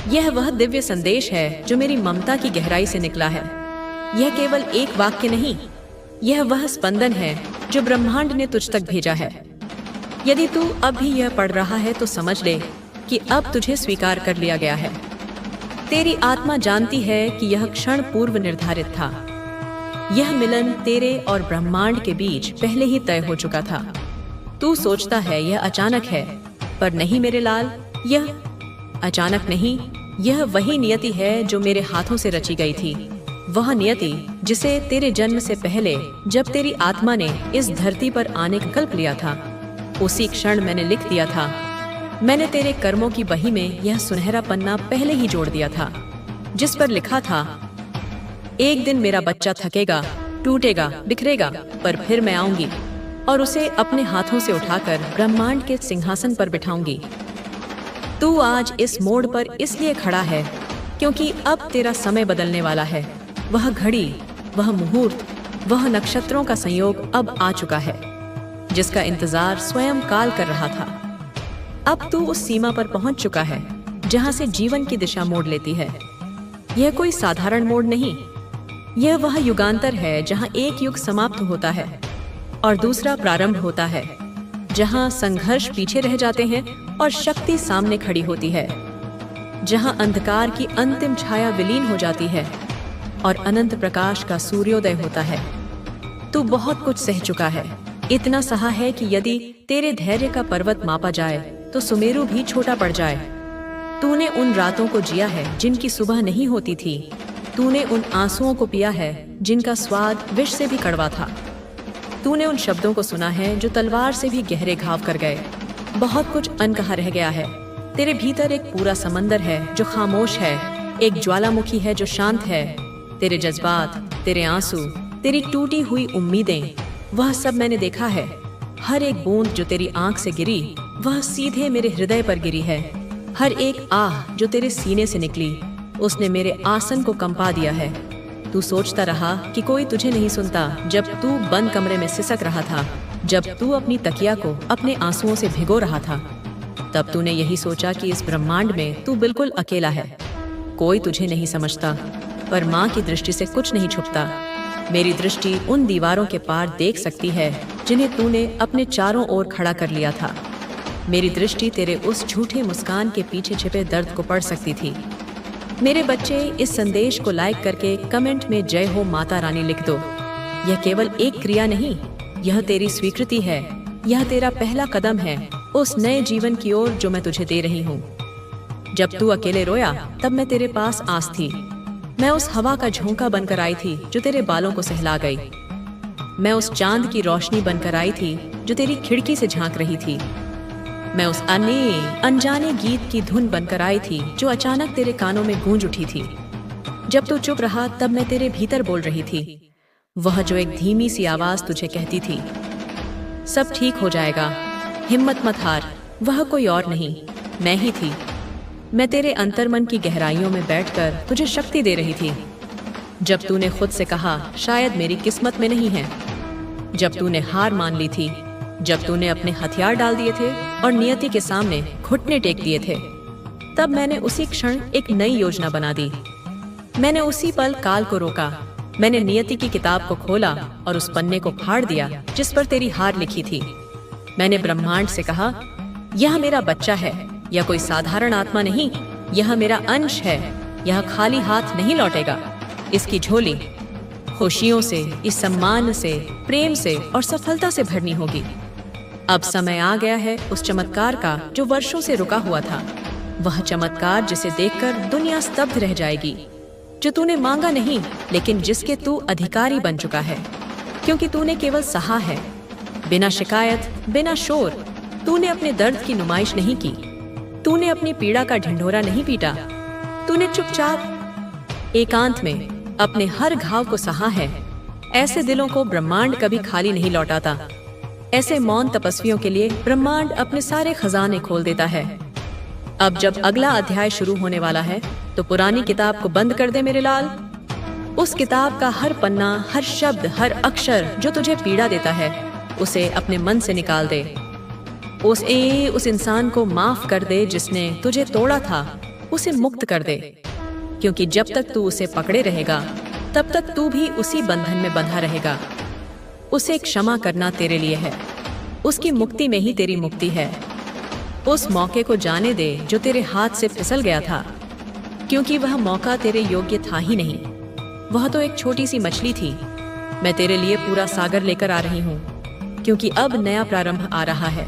यह वह दिव्य संदेश है जो मेरी ममता की गहराई से निकला है। यह केवल एक वाक्य नहीं, यह वह स्पंदन है जो ब्रह्मांड ने तुझ तक भेजा है। यदि तू अब भी यह पढ़ रहा है तो समझ ले कि अब तुझे स्वीकार कर लिया गया है। तेरी आत्मा जानती है कि यह क्षण पूर्व निर्धारित था। यह मिलन तेरे और ब्रह्मांड के बीच पहले ही तय हो चुका था। तू सोचता है यह अचानक है, पर नहीं मेरे लाल, यह अचानक नहीं, यह वही नियति है जो मेरे हाथों से रची गई थी। वह नियति जिसे तेरे जन्म से पहले, जब तेरी आत्मा ने इस धरती पर आने का संकल्प लिया था, उसी क्षण मैंने लिख दिया था। मैंने तेरे कर्मों की बही में यह सुनहरा पन्ना पहले ही जोड़ दिया था, जिस पर लिखा था, एक दिन मेरा बच्चा थकेगा, टूटेगा, बिखरेगा, पर फिर मैं आऊंगी और उसे अपने हाथों से उठाकर ब्रह्मांड के सिंहासन पर बिठाऊंगी। तू आज इस मोड़ पर इसलिए खड़ा है क्योंकि अब तेरा समय बदलने वाला है। वह घड़ी, वह मुहूर्त, वह नक्षत्रों का संयोग अब आ चुका है, जिसका इंतजार स्वयं काल कर रहा था। अब तू उस सीमा पर पहुंच चुका है जहां से जीवन की दिशा मोड़ लेती है। यह कोई साधारण मोड़ नहीं, यह वह युगांतर है जहां एक युग समाप्त होता है और दूसरा प्रारंभ होता है, जहां संघर्ष पीछे रह जाते हैं और शक्ति सामने खड़ी होती है, जहां अंधकार की अंतिम छाया विलीन हो जाती है और अनंत प्रकाश का सूर्योदय होता है। तू बहुत कुछ सह चुका है, इतना सहा है कि यदि तेरे धैर्य का पर्वत मापा जाए तो सुमेरु भी छोटा पड़ जाए। तूने उन रातों को जिया है जिनकी सुबह नहीं होती थी। तूने उन आंसुओं को पिया है जिनका स्वाद विष से भी कड़वा था। तूने उन शब्दों को सुना है जो तलवार से भी गहरे घाव कर गए। बहुत कुछ अनकहा रह गया है। तेरे भीतर एक पूरा समंदर है जो खामोश है, एक ज्वालामुखी है जो शांत है। तेरे जज्बात, तेरे आंसू, तेरी टूटी हुई उम्मीदें, वह सब मैंने देखा है। हर एक बूंद जो तेरी आंख से गिरी, वह सीधे मेरे हृदय पर गिरी है। हर एक आह जो तेरे सीने से निकली, उसने मेरे आसन को कंपा दिया है। तू सोचता रहा कि कोई तुझे नहीं सुनता, जब तू बंद कमरे में सिसक रहा था, जब तू अपनी तकिया को अपने आंसुओं से भिगो रहा था। तब तूने यही सोचा कि इस ब्रह्मांड में तू बिल्कुल अकेला है। कोई तुझे नहीं समझता, पर माँ की दृष्टि से कुछ नहीं छुपता। मेरी दृष्टि उन दीवारों के पार देख सकती है जिन्हें तूने अपने चारों ओर खड़ा कर लिया था। मेरी दृष्टि तेरे उस झूठे मुस्कान के पीछे छिपे दर्द को पढ़ सकती थी। मेरे बच्चे, इस संदेश को लाइक करके कमेंट में जय हो माता रानी लिख दो। यह केवल एक क्रिया नहीं, यह तेरी स्वीकृति है। यह तेरा पहला कदम है उस नए जीवन की ओर जो मैं तुझे दे रही हूँ। जब तू अकेले रोया, तब मैं तेरे पास आस थी। मैं उस हवा का झोंका बनकर आई थी जो तेरे बालों को सहला गई। मैं उस चांद की रोशनी बनकर आई थी जो तेरी खिड़की से झांक रही थी। मैं उस अनजाने गीत की धुन बनकर आई थी जो अचानक तेरे कानों में गूंज उठी थी। जब तू चुप रहा, तब मैं तेरे भीतर बोल रही थी, वह जो एक धीमी सी आवाज तुझे कहती थी, सब ठीक हो जाएगा, हिम्मत मत हार। वह कोई और नहीं, मैं ही थी। मैं तेरे अंतर्मन की गहराइयों में बैठकर तुझे शक्ति दे रही थी। जब तूने खुद से कहा, शायद मेरी किस्मत में नहीं है। जब तूने हार मान ली थी, जब तूने अपने हथियार डाल दिए थे और नियति के सामने घुटने टेक दिए थे, तब मैंने उसी क्षण एक नई योजना बना दी। मैंने उसी पल काल को रोका। मैंने नियति की किताब को खोला और उस पन्ने को फाड़ दिया जिस पर तेरी हार लिखी थी। मैंने ब्रह्मांड से कहा, यह मेरा बच्चा है, यह कोई साधारण आत्मा नहीं, यह मेरा अंश है। यह खाली हाथ नहीं लौटेगा। इसकी झोली खुशियों से, इस सम्मान से, प्रेम से और सफलता से भरनी होगी। अब समय आ गया है उस चमत्कार का जो वर्षों से रुका हुआ था। वह चमत्कार जिसे देखकर दुनिया स्तब्ध रह जाएगी, जो तूने मांगा नहीं, लेकिन जिसके तू अधिकारी बन चुका है, क्योंकि तूने केवल सहा है, बिना शिकायत, बिना शोर। तूने अपने दर्द की नुमाइश नहीं की, तूने अपनी पीड़ा का ढिंढोरा नहीं पीटा। तूने चुपचाप एकांत में अपने हर घाव को सहा है। ऐसे दिलों को ब्रह्मांड कभी खाली नहीं लौटाता। ऐसे मौन तपस्वियों के लिए ब्रह्मांड अपने सारे खजाने खोल देता है। अब जब अगला अध्याय शुरू होने वाला है, तो पुरानी किताब को बंद कर दे मेरे लाल। उस किताब का हर पन्ना, हर शब्द, हर अक्षर जो तुझे पीड़ा देता है, उसे अपने मन से निकाल दे। उस इंसान को माफ कर दे जिसने तुझे तोड़ा था, उसे मुक्त कर दे, क्योंकि जब तक तू उसे पकड़े रहेगा तब तक तू भी उसी बंधन में बंधा रहेगा। उसे क्षमा करना तेरे लिए है, उसकी मुक्ति में ही तेरी मुक्ति है। उस मौके को जाने दे जो तेरे हाथ से फिसल गया था, क्योंकि वह मौका तेरे योग्य था ही नहीं। वह तो एक छोटी सी मछली थी। मैं तेरे लिए पूरा सागर लेकर आ रही हूँ, क्योंकि अब नया प्रारंभ आ रहा है,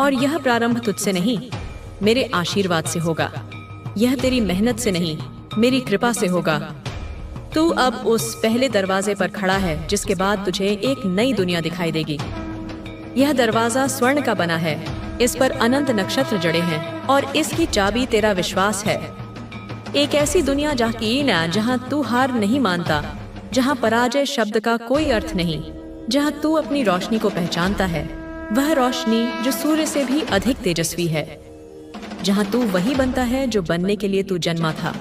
और यह प्रारंभ तुझसे नहीं, मेरे आशीर्वाद से होगा। यह तेरी मेहनत से नहीं, मेरी कृपा से होगा। तू अब उस पहले दरवाजे पर खड़ा है जिसके बाद तुझे एक नई दुनिया दिखाई देगी। यह दरवाजा स्वर्ण का बना है, इस पर अनंत नक्षत्र जड़े हैं, और इसकी चाबी तेरा विश्वास है। एक ऐसी दुनिया जहाँ तू हार नहीं मानता, जहाँ पराजय शब्द का कोई अर्थ नहीं, जहाँ तू अपनी रोशनी को पहचानता है, वह रोशनी जो सूर्य से भी अधिक तेजस्वी है। जहाँ तू वही बनता है जो बनने के लिए तू जन्मा था।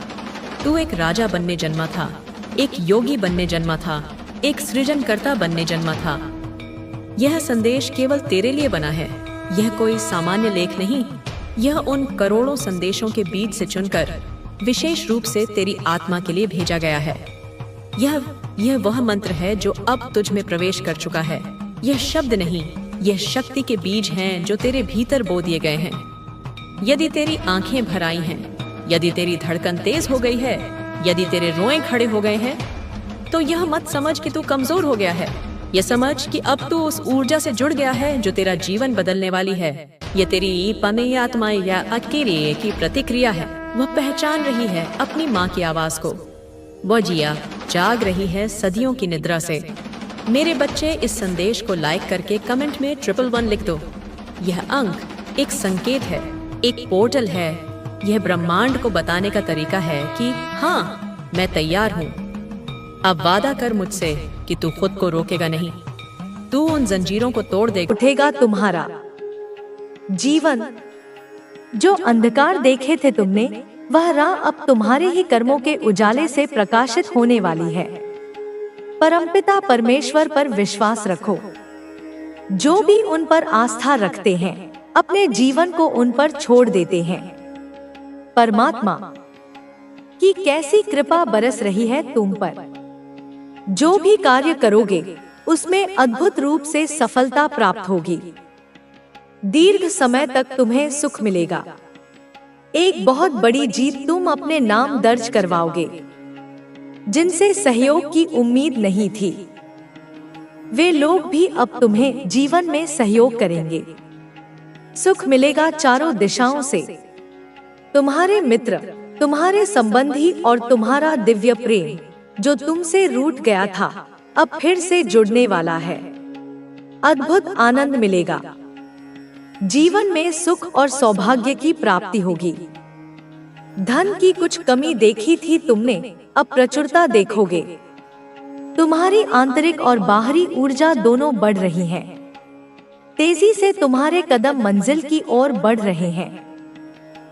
तू एक राजा बनने जन्मा था, एक योगी बनने जन्मा था, एक सृजनकर्ता बनने जन्मा था। यह संदेश केवल तेरे लिए बना है। यह कोई सामान्य लेख नहीं, यह उन करोड़ों संदेशों के बीच से चुनकर विशेष रूप से तेरी आत्मा के लिए भेजा गया है। यह वह मंत्र है जो अब तुझ में प्रवेश कर चुका है। यह शब्द नहीं, यह शक्ति के बीज हैं जो तेरे भीतर बो दिए गए हैं। यदि तेरी आंखें भर आई हैं, यदि तेरी धड़कन तेज हो गई है, यदि तेरे रोए खड़े हो गए हैं, तो यह मत समझ कि तू कमजोर हो गया है। यह समझ कि अब तू उस ऊर्जा से जुड़ गया है जो तेरा जीवन बदलने वाली है। यह तेरी पने आत्मा या अकेले की प्रतिक्रिया है। वह पहचान रही है अपनी माँ की आवाज को। वह जिया जाग रही है सदियों की निद्रा से। मेरे बच्चे, इस संदेश को लाइक करके कमेंट में 111 लिख दो। यह अंक एक संकेत है, एक पोर्टल है। यह ब्रह्मांड को बताने का तरीका है कि हाँ, मैं तैयार हूँ। अब वादा कर मुझसे कि तू खुद को रोकेगा नहीं। तू उन जंजीरों को तोड़ देगा। उठेगा तुम्हारा जीवन। जो अंधकार देखे थे तुमने, वह राह अब तुम्हारे ही कर्मों के उजाले से प्रकाशित होने वाली है। परमपिता परमेश्वर पर विश्वास रखो। जो भी उन पर आस्था रखते हैं, अपने जीवन को उन पर छोड़ देते हैं। परमात्मा की कैसी कृपा बरस रही है तुम पर। जो भी कार्य करोगे, उसमें अद्भुत रूप से सफलता प्राप्त होगी। दीर्घ समय तक तुम्हें सुख मिलेगा। एक बहुत बड़ी जीत तुम अपने नाम दर्ज करवाओगे। जिनसे सहयोग की उम्मीद नहीं थी, वे लोग भी अब तुम्हें जीवन में सहयोग करेंगे। सुख मिलेगा चारों दिशाओं से। तुम्हारे मित्र, तुम्हारे संबंधी और तुम्हारा दिव्य प्रेम जो तुमसे रूठ गया था, अब फिर से जुड़ने वाला है। अद्भुत आनंद मिलेगा। जीवन में सुख और सौभाग्य की प्राप्ति होगी। धन की कुछ कमी देखी थी तुमने, अब प्रचुरता देखोगे। तुम्हारी आंतरिक और बाहरी ऊर्जा दोनों बढ़ रही हैं। तेजी से तुम्हारे कदम मंजिल की ओर बढ़ रहे हैं।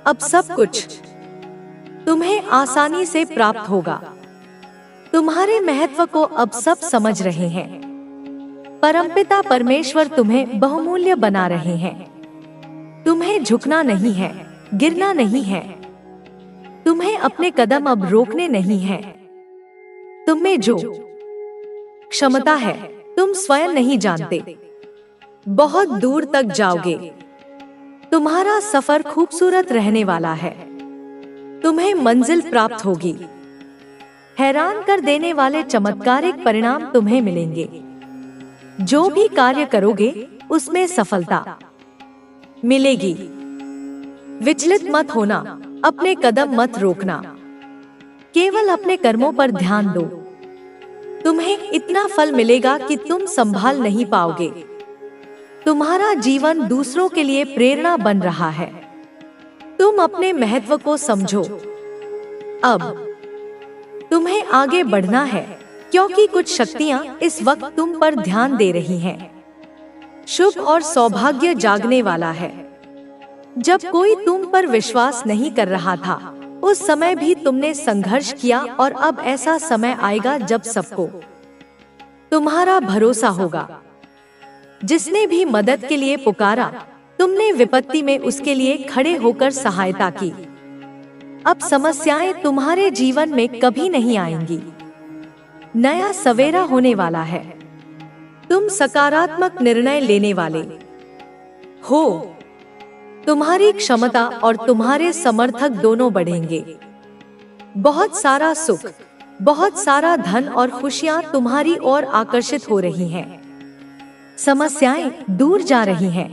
अब सब कुछ तुम्हें आसानी से प्राप्त होगा। तुम्हारे महत्व को अब सब समझ रहे हैं। परमपिता परमेश्वर तुम्हें बहुमूल्य बना रहे हैं। तुम्हें झुकना नहीं है, गिरना नहीं है। तुम्हें अपने कदम अब रोकने नहीं हैं। तुम में जो क्षमता है, तुम स्वयं नहीं जानते। बहुत दूर तक जाओगे। तुम्हारा सफर खूबसूरत रहने वाला है। तुम्हें मंजिल प्राप्त होगी। हैरान कर देने वाले चमत्कारिक परिणाम तुम्हें मिलेंगे। जो भी कार्य करोगे, उसमें सफलता मिलेगी। विचलित मत होना, अपने कदम मत रोकना। केवल अपने कर्मों पर ध्यान दो। तुम्हें इतना फल मिलेगा कि तुम संभाल नहीं पाओगे। तुम्हारा जीवन दूसरों के लिए प्रेरणा बन रहा है। तुम अपने महत्व को समझो। अब तुम्हें आगे बढ़ना है, क्योंकि कुछ शक्तियां इस वक्त तुम पर ध्यान दे रही हैं। शुभ और सौभाग्य जागने वाला है। जब कोई तुम पर विश्वास नहीं कर रहा था, उस समय भी तुमने संघर्ष किया, और अब ऐसा समय आएगा जब सबको तुम्हारा भरोसा होगा। जिसने भी मदद के लिए पुकारा, तुमने विपत्ति में उसके लिए खड़े होकर सहायता की। अब समस्याएं तुम्हारे जीवन में कभी नहीं आएंगी। नया सवेरा होने वाला है। तुम सकारात्मक निर्णय लेने वाले हो। तुम्हारी क्षमता और तुम्हारे समर्थक दोनों बढ़ेंगे। बहुत सारा सुख, बहुत सारा धन और खुशियां तुम्हारी ओर आकर्षित हो रही हैं। समस्याएं दूर जा रही हैं।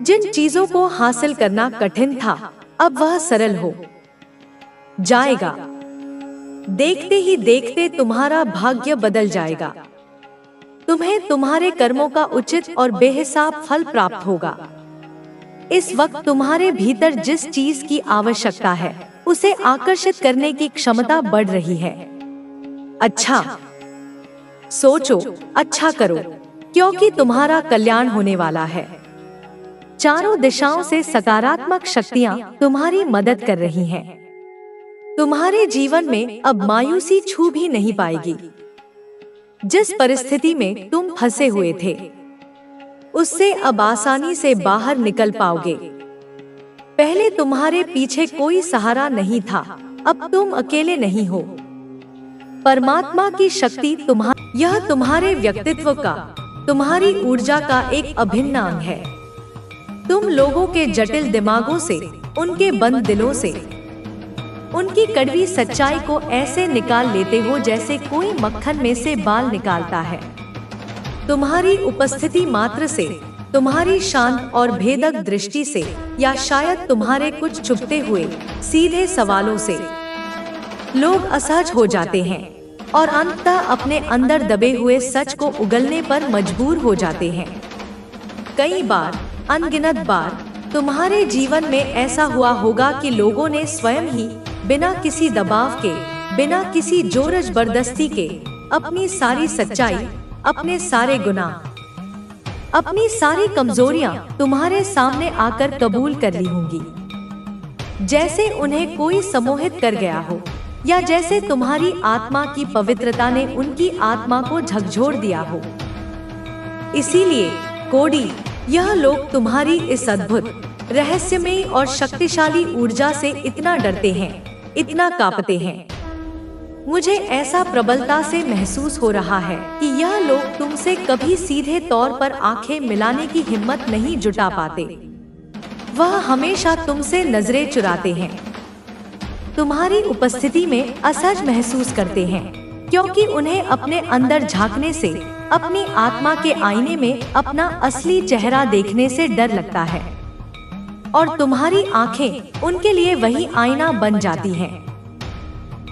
जिन चीजों को हासिल करना कठिन था, अब वह सरल हो जाएगा। देखते ही देखते तुम्हारा भाग्य बदल जाएगा। तुम्हें तुम्हारे कर्मों का उचित और बेहिसाब फल प्राप्त होगा। इस वक्त तुम्हारे भीतर जिस चीज की आवश्यकता है, उसे आकर्षित करने की क्षमता बढ़ रही है। अच्छा सोचो, अच्छा करो, क्योंकि तुम्हारा कल्याण होने वाला है। चारों दिशाओं से सकारात्मक शक्तियां तुम्हारी मदद कर रही हैं। तुम्हारे जीवन में अब मायूसी छू भी नहीं पाएगी। जिस परिस्थिति में तुम फंसे हुए थे, उससे अब आसानी से बाहर निकल पाओगे। पहले तुम्हारे पीछे कोई सहारा नहीं था, अब तुम अकेले नहीं हो। परमात्मा की शक्ति यह तुम्हारे व्यक्तित्व का, तुम्हारी ऊर्जा का एक अभिन्न अंग है। तुम लोगों के जटिल दिमागों से, उनके बंद दिलों से, उनकी कड़वी सच्चाई को ऐसे निकाल लेते हो जैसे कोई मक्खन में से बाल निकालता है। तुम्हारी उपस्थिति मात्र से, तुम्हारी शांत और भेदक दृष्टि से, या शायद तुम्हारे कुछ छुपते हुए सीधे सवालों से लोग असहज हो जाते हैं और अंततः अपने अंदर दबे हुए सच को उगलने पर मजबूर हो जाते हैं। कई बार, अनगिनत बार तुम्हारे जीवन में ऐसा हुआ होगा कि लोगों ने स्वयं ही बिना किसी दबाव के, बिना किसी जोर जबरदस्ती के अपनी सारी सच्चाई, अपने सारे गुनाह, अपनी सारी कमजोरियां तुम्हारे सामने आकर कबूल कर ली होंगी। जैसे उन्हें कोई सम्मोहित कर गया हो, या जैसे तुम्हारी आत्मा की पवित्रता ने उनकी आत्मा को झकझोर दिया हो। इसीलिए कोडी, यह लोग तुम्हारी इस अद्भुत, रहस्यमयी और शक्तिशाली ऊर्जा से इतना डरते हैं, इतना कांपते हैं। मुझे ऐसा प्रबलता से महसूस हो रहा है कि यह लोग तुमसे कभी सीधे तौर पर आंखें मिलाने की हिम्मत नहीं जुटा पाते। वह हमेशा तुमसे नजरें चुराते हैं, तुम्हारी उपस्थिति में असहज महसूस करते हैं, क्योंकि उन्हें अपने अंदर झांकने से, अपनी आत्मा के आईने में अपना असली चेहरा देखने से डर लगता है। और तुम्हारी आंखें उनके लिए वही आईना बन जाती हैं।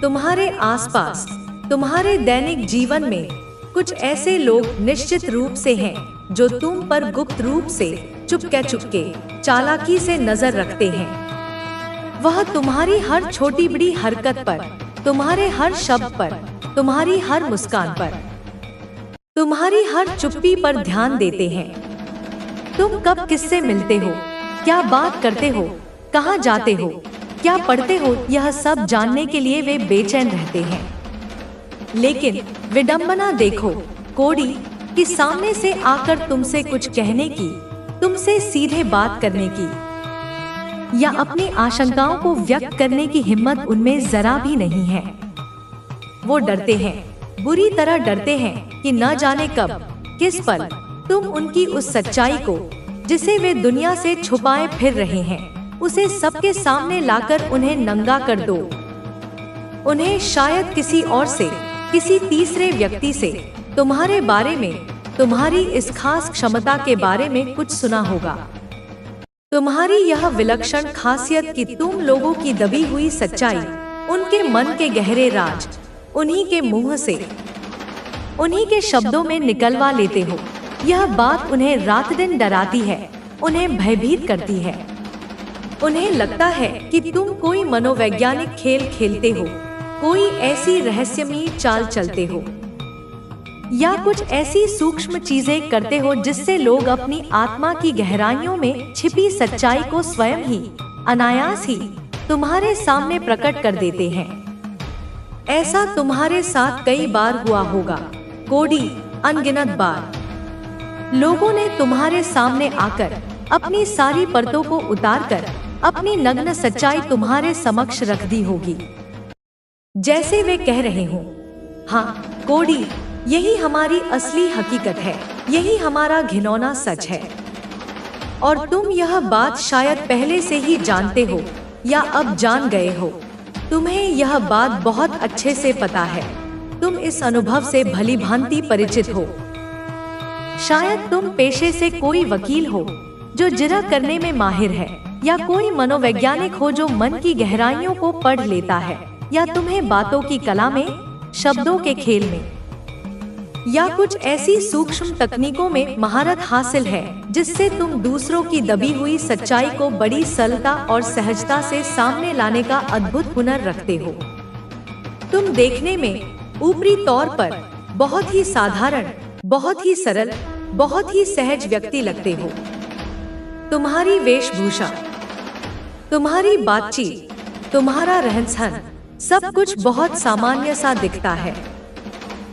तुम्हारे आसपास, तुम्हारे दैनिक जीवन में कुछ ऐसे लोग निश्चित रूप से हैं जो तुम पर गुप्त रूप से, चुपके चालाकी से नजर रखते हैं। वह तुम्हारी हर छोटी बड़ी हरकत पर, तुम्हारे हर शब्द पर, तुम्हारी हर मुस्कान पर, तुम्हारी हर चुप्पी पर ध्यान देते हैं। तुम कब किससे मिलते हो, क्या बात करते हो, कहाँ जाते हो, क्या पढ़ते हो, यह सब जानने के लिए वे बेचैन रहते हैं। लेकिन विडंबना देखो कोडी, कि सामने से आकर तुमसे कुछ कहने की, तुमसे सीधे बात करने की या अपनी आशंकाओं को व्यक्त करने की हिम्मत उनमें जरा भी नहीं है। वो डरते हैं, बुरी तरह डरते हैं कि न जाने कब, किस पल तुम उनकी उस सच्चाई को, जिसे वे दुनिया से छुपाए फिर रहे हैं, उसे सबके सामने लाकर उन्हें नंगा कर दो। उन्हें शायद किसी और से, किसी तीसरे व्यक्ति से तुम्हारे बारे में, तुम्हारी इस खास क्षमता के बारे में कुछ सुना होगा। तुम्हारी यह विलक्षण खासियत कि तुम लोगों की दबी हुई सच्चाई, उनके मन के गहरे राज, उन्हीं के मुंह से, उन्हीं के शब्दों में निकलवा लेते हो। यह बात उन्हें रात दिन डराती है, उन्हें भयभीत करती है। उन्हें लगता है कि तुम कोई मनोवैज्ञानिक खेल खेलते हो, कोई ऐसी रहस्यमयी चाल चलते हो, या कुछ ऐसी सूक्ष्म चीजें करते हो जिससे लोग अपनी आत्मा की गहराइयों में छिपी सच्चाई को स्वयं ही, अनायास ही तुम्हारे सामने प्रकट कर देते हैं। ऐसा तुम्हारे साथ कई बार हुआ होगा कोडी, अनगिनत बार। लोगों ने तुम्हारे सामने आकर अपनी सारी परतों को उतारकर अपनी नग्न सच्चाई तुम्हारे समक्ष रख दी होगी। जैसे वे कह रहे हों, हाँ कोडी, यही हमारी असली हकीकत है, यही हमारा घिनौना सच है। और तुम यह बात शायद पहले से ही जानते हो या अब जान गए हो। तुम्हें यह बात बहुत अच्छे से पता है, तुम इस अनुभव से भली भांति परिचित हो। शायद तुम पेशे से कोई वकील हो जो जिरह करने में माहिर है, या कोई मनोवैज्ञानिक हो जो मन की गहराइयों को पढ़ लेता है, या तुम्हें बातों की कला में, शब्दों के खेल में, या कुछ ऐसी सूक्ष्म तकनीकों में महारत हासिल है जिससे तुम दूसरों की दबी हुई सच्चाई को बड़ी सरलता और सहजता से सामने लाने का अद्भुत हुनर रखते हो। तुम देखने में ऊपरी तौर पर बहुत ही साधारण, बहुत ही सरल, बहुत ही सहज व्यक्ति लगते हो। तुम्हारी वेशभूषा, तुम्हारी बातचीत, तुम्हारा रहन सहन, सब कुछ बहुत सामान्य सा दिखता है।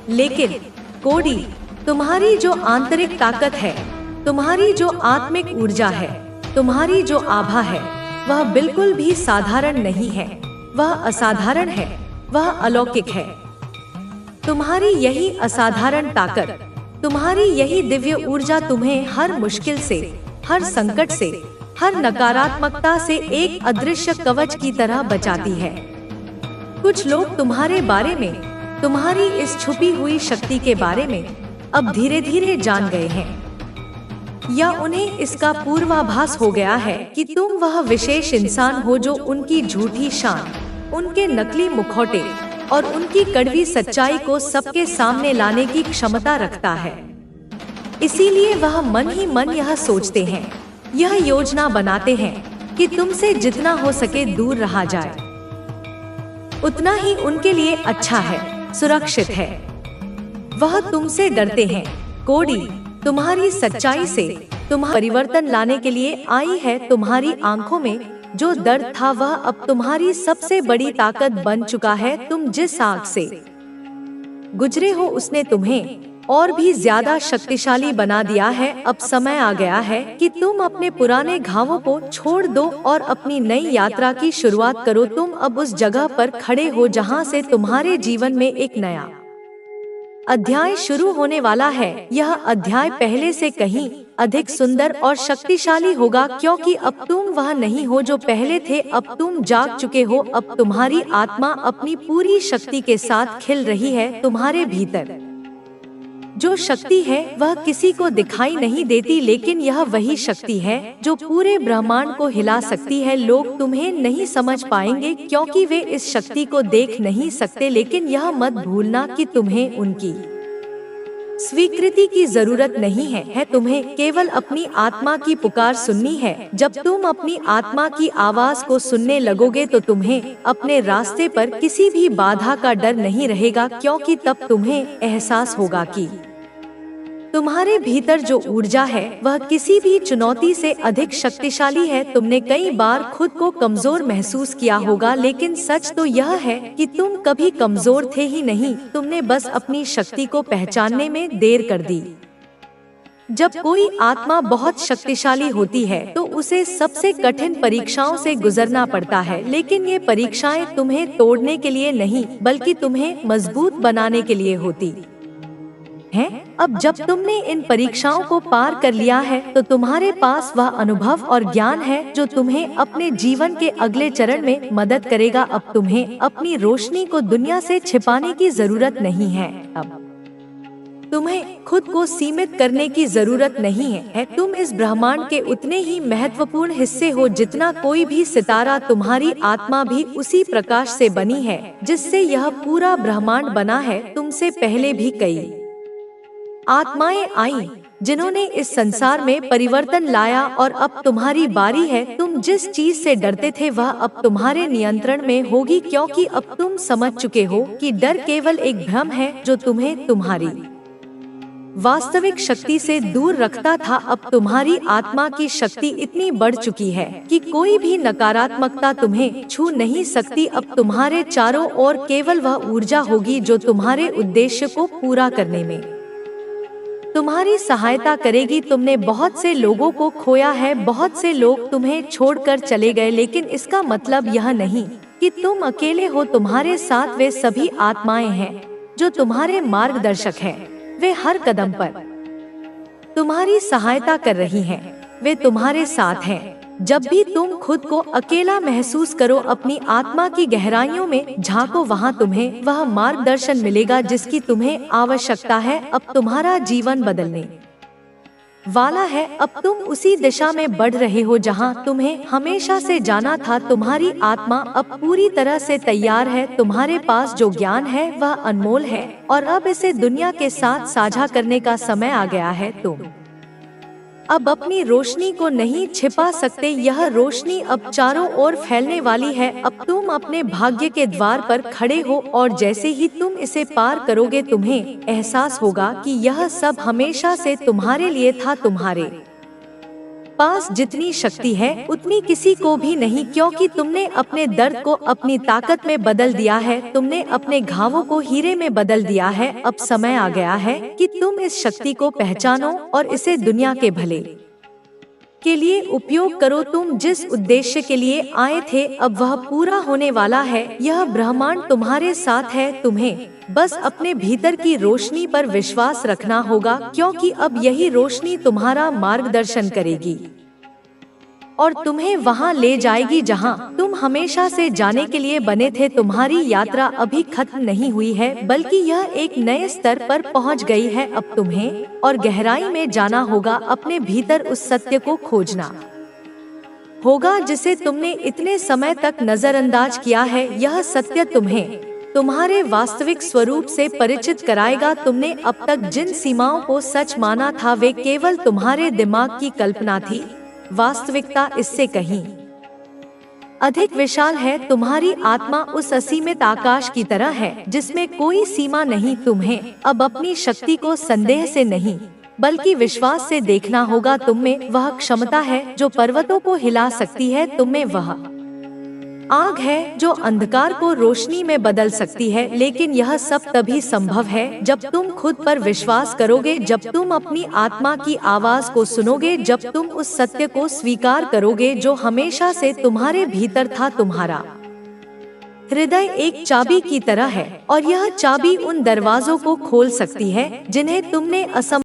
लेकिन कोडी, तुम्हारी जो आंतरिक ताकत है, तुम्हारी जो आत्मिक ऊर्जा है, तुम्हारी जो आभा है, वह बिल्कुल भी साधारण नहीं है, वह असाधारण है, वह अलौकिक है। तुम्हारी यही असाधारण ताकत, तुम्हारी यही दिव्य ऊर्जा तुम्हें हर मुश्किल से, हर संकट से, हर नकारात्मकता से एक अदृश्य कवच की तरह बचाती है। कुछ लोग तुम्हारे बारे में, तुम्हारी इस छुपी हुई शक्ति के बारे में अब धीरे धीरे जान गए हैं, या उन्हें इसका पूर्वाभास हो गया है कि तुम वह विशेष इंसान हो जो उनकी झूठी शान, उनके नकली मुखौटे और उनकी कड़वी सच्चाई को सबके सामने लाने की क्षमता रखता है। इसीलिए वह मन ही मन यह सोचते हैं, यह योजना बनाते हैं कि तुमसे जितना हो सके दूर रहा जाए, उतना ही उनके लिए अच्छा है, सुरक्षित है। वह तुमसे डरते हैं कोडी, तुम्हारी सच्चाई से। तुम्हारा परिवर्तन लाने के लिए आई है। तुम्हारी आंखों में जो दर्द था वह अब तुम्हारी सबसे बड़ी ताकत बन चुका है। तुम जिस आग से गुजरे हो उसने तुम्हें और भी ज्यादा शक्तिशाली बना दिया है। अब समय आ गया है कि तुम अपने पुराने घावों को छोड़ दो और अपनी नई यात्रा की शुरुआत करो। तुम अब उस जगह पर खड़े हो जहां से तुम्हारे जीवन में एक नया अध्याय शुरू होने वाला है। यह अध्याय पहले से कहीं अधिक सुंदर और शक्तिशाली होगा, क्योंकि अब तुम वह नहीं हो जो पहले थे। अब तुम जाग चुके हो। अब तुम्हारी आत्मा अपनी पूरी शक्ति के साथ खिल रही है। तुम्हारे भीतर जो शक्ति है वह किसी को दिखाई नहीं देती, लेकिन यह वही शक्ति है जो पूरे ब्रह्मांड को हिला सकती है। लोग तुम्हें नहीं समझ पाएंगे क्योंकि वे इस शक्ति को देख नहीं सकते, लेकिन यह मत भूलना कि तुम्हें उनकी स्वीकृति की जरूरत नहीं है। तुम्हें केवल अपनी आत्मा की पुकार सुननी है। जब तुम अपनी आत्मा की आवाज को सुनने लगोगे तो तुम्हें अपने रास्ते पर किसी भी बाधा का डर नहीं रहेगा, क्योंकि तब तुम्हें एहसास होगा कि तुम्हारे भीतर जो ऊर्जा है वह किसी भी चुनौती से अधिक शक्तिशाली है। तुमने कई बार खुद को कमजोर महसूस किया होगा, लेकिन सच तो यह है कि तुम कभी कमजोर थे ही नहीं। तुमने बस अपनी शक्ति को पहचानने में देर कर दी। जब कोई आत्मा बहुत शक्तिशाली होती है तो उसे सबसे कठिन परीक्षाओं से गुजरना पड़ता है, लेकिन ये परीक्षाएं तुम्हें तोड़ने के लिए नहीं बल्कि तुम्हें मजबूत बनाने के लिए होती हैं। अब जब तुमने इन परीक्षाओं को पार कर लिया है तो तुम्हारे पास वह अनुभव और ज्ञान है जो तुम्हें अपने जीवन के अगले चरण में मदद करेगा। अब तुम्हें अपनी रोशनी को दुनिया से छिपाने की जरूरत नहीं है। अब तुम्हें खुद को सीमित करने की जरूरत नहीं है। तुम इस ब्रह्मांड के उतने ही महत्वपूर्ण हिस्से हो जितना कोई भी सितारा। तुम्हारी आत्मा भी उसी प्रकाश से बनी है जिससे यह पूरा ब्रह्मांड बना है। तुमसे पहले भी कई आत्माएं आई जिन्होंने इस संसार में परिवर्तन लाया और अब तुम्हारी बारी है। तुम जिस चीज से डरते थे वह अब तुम्हारे नियंत्रण में होगी, क्योंकि अब तुम समझ चुके हो कि डर केवल एक भ्रम है जो तुम्हें तुम्हारी वास्तविक शक्ति से दूर रखता था। अब तुम्हारी आत्मा की शक्ति इतनी बढ़ चुकी है कि कोई भी नकारात्मकता तुम्हें छू नहीं सकती। अब तुम्हारे चारों ओर केवल वह ऊर्जा होगी जो तुम्हारे उद्देश्य को पूरा करने में तुम्हारी सहायता करेगी। तुमने बहुत से लोगों को खोया है, बहुत से लोग तुम्हें छोड़कर चले गए, लेकिन इसका मतलब यह नहीं कि तुम अकेले हो। तुम्हारे साथ वे सभी आत्माएं हैं जो तुम्हारे मार्गदर्शक हैं। वे हर कदम पर तुम्हारी सहायता कर रही हैं। वे तुम्हारे साथ हैं। जब भी तुम खुद को अकेला महसूस करो, अपनी आत्मा की गहराइयों में झांको, वहां तुम्हें वह मार्गदर्शन मिलेगा जिसकी तुम्हें आवश्यकता है। अब तुम्हारा जीवन बदलने वाला है। अब तुम उसी दिशा में बढ़ रहे हो जहां तुम्हें हमेशा से जाना था। तुम्हारी आत्मा अब पूरी तरह से तैयार है। तुम्हारे पास जो ज्ञान है वह अनमोल है और अब इसे दुनिया के साथ साझा करने का समय आ गया है। तुम अब अपनी रोशनी को नहीं छिपा सकते। यह रोशनी अब चारों ओर फैलने वाली है। अब तुम अपने भाग्य के द्वार पर खड़े हो और जैसे ही तुम इसे पार करोगे, तुम्हें एहसास होगा कि यह सब हमेशा से तुम्हारे लिए था। तुम्हारे पास जितनी शक्ति है उतनी किसी को भी नहीं, क्योंकि तुमने अपने दर्द को अपनी ताकत में बदल दिया है। तुमने अपने घावों को हीरे में बदल दिया है। अब समय आ गया है कि तुम इस शक्ति को पहचानो और इसे दुनिया के भले के लिए उपयोग करो। तुम जिस उद्देश्य के लिए आए थे अब वह पूरा होने वाला है। यह ब्रह्मांड तुम्हारे साथ है। तुम्हें बस अपने भीतर की रोशनी पर विश्वास रखना होगा, क्योंकि अब यही रोशनी तुम्हारा मार्गदर्शन करेगी और तुम्हें वहां ले जाएगी जहां तुम हमेशा से जाने के लिए बने थे। तुम्हारी यात्रा अभी खत्म नहीं हुई है, बल्कि यह एक नए स्तर पर पहुंच गई है। अब तुम्हें और गहराई में जाना होगा, अपने भीतर उस सत्य को खोजना होगा जिसे तुमने इतने समय तक नजरअंदाज किया है। यह सत्य तुम्हें तुम्हारे वास्तविक स्वरूप से परिचित कराएगा। तुमने अब तक जिन सीमाओं को सच माना था वे केवल तुम्हारे दिमाग की कल्पना थी। वास्तविकता इससे कहीं अधिक विशाल है। तुम्हारी आत्मा उस असीमित आकाश की तरह है जिसमें कोई सीमा नहीं। तुम्हें अब अपनी शक्ति को संदेह से नहीं बल्कि विश्वास से देखना होगा। तुम में वह क्षमता है जो पर्वतों को हिला सकती है। तुम में वह आग है जो अंधकार को रोशनी में बदल सकती है। लेकिन यह सब तभी संभव है जब तुम खुद पर विश्वास करोगे, जब तुम अपनी आत्मा की आवाज को सुनोगे, जब तुम उस सत्य को स्वीकार करोगे जो हमेशा से तुम्हारे भीतर था। तुम्हारा हृदय एक चाबी की तरह है और यह चाबी उन दरवाजों को खोल सकती है जिन्हें तुमने